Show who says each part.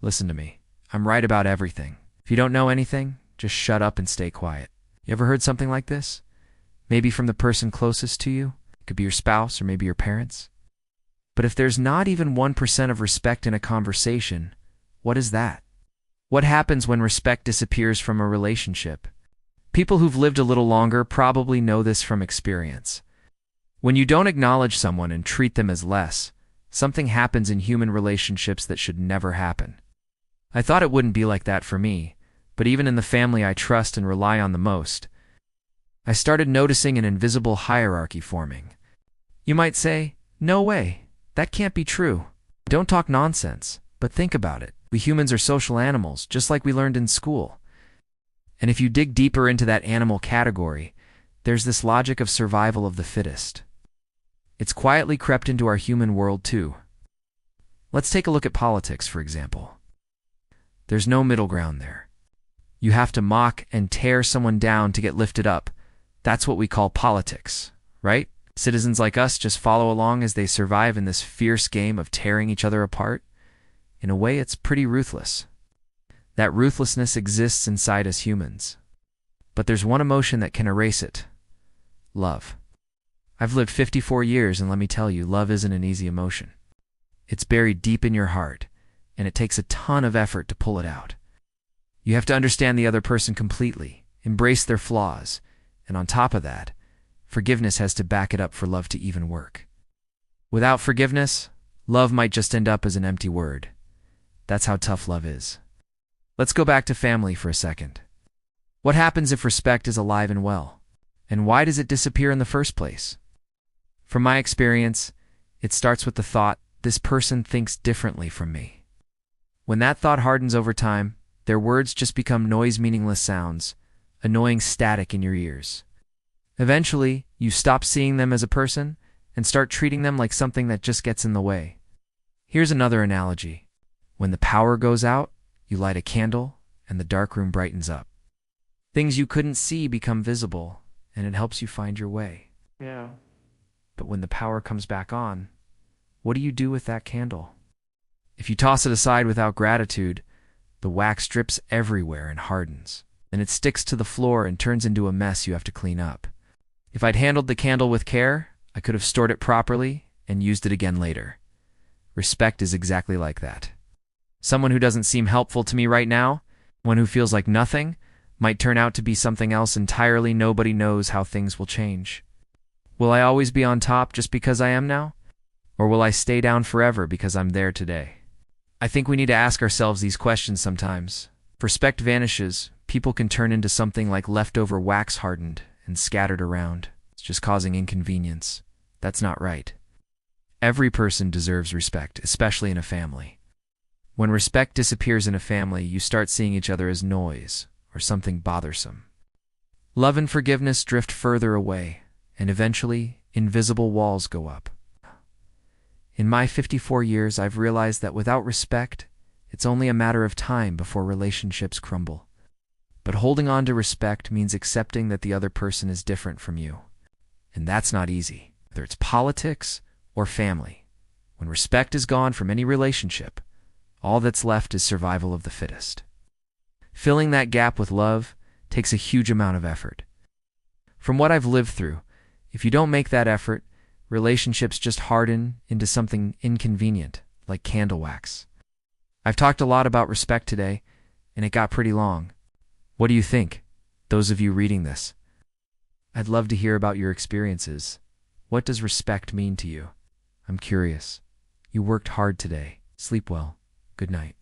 Speaker 1: Listen to me. I'm right about everything. If you don't know anything, just shut up and stay quiet. You ever heard something like this? Maybe from the person closest to you? It could be your spouse or maybe your parents. But if there's not even 1% of respect in a conversation, what is that? What happens when respect disappears from a relationship? People who've lived a little longer probably know this from experience. When you don't acknowledge someone and treat them as less, something happens in human relationships that should never happen. I thought it wouldn't be like that for me, but even in the family I trust and rely on the most, I started noticing an invisible hierarchy forming. You might say, "No way, that can't be true." Don't talk nonsense, but think about it. We humans are social animals, just like we learned in school. And if you dig deeper into that animal category, there's this logic of survival of the fittest. It's quietly crept into our human world too. Let's take a look at politics, for example. There's no middle ground there. You have to mock and tear someone down to get lifted up. That's what we call politics, right? Citizens like us just follow along as they survive in this fierce game of tearing each other apart. In a way, it's pretty ruthless. That ruthlessness exists inside us humans. But there's one emotion that can erase it: love. I've lived 54 years, and let me tell you, love isn't an easy emotion. It's buried deep in your heart, and it takes a ton of effort to pull it out. You have to understand the other person completely, embrace their flaws, and on top of that, forgiveness has to back it up for love to even work. Without forgiveness, love might just end up as an empty word. That's how tough love is. Let's go back to family for a second. What happens if respect is alive and well? And why does it disappear in the first place? From my experience, it starts with the thought, this person thinks differently from me. When that thought hardens over time, their words just become noise, meaningless sounds, annoying static in your ears. Eventually, you stop seeing them as a person and start treating them like something that just gets in the way. Here's another analogy. When the power goes out, you light a candle and the dark room brightens up. Things you couldn't see become visible, and it helps you find your way.
Speaker 2: Yeah.
Speaker 1: But when the power comes back on, what do you do with that candle? If you toss it aside without gratitude, the wax drips everywhere and hardens, and it sticks to the floor and turns into a mess you have to clean up. If I'd handled the candle with care, I could have stored it properly and used it again later. Respect is exactly like that. Someone who doesn't seem helpful to me right now, one who feels like nothing, might turn out to be something else entirely. Nobody knows how things will change. Will I always be on top just because I am now? Or will I stay down forever because I'm there today? I think we need to ask ourselves these questions sometimes. If respect vanishes, people can turn into something like leftover wax, hardened and scattered around. It's just causing inconvenience. That's not right. Every person deserves respect, especially in a family. When respect disappears in a family, you start seeing each other as noise or something bothersome. Love and forgiveness drift further away, and eventually, invisible walls go up. In my 54 years, I've realized that without respect, it's only a matter of time before relationships crumble. But holding on to respect means accepting that the other person is different from you. And that's not easy, whether it's politics or family. When respect is gone from any relationship, all that's left is survival of the fittest. Filling that gap with love takes a huge amount of effort. From what I've lived through, if you don't make that effort, relationships just harden into something inconvenient, like candle wax. I've talked a lot about respect today, and it got pretty long. What do you think, those of you reading this? I'd love to hear about your experiences. What does respect mean to you? I'm curious. You worked hard today. Sleep well. Good night.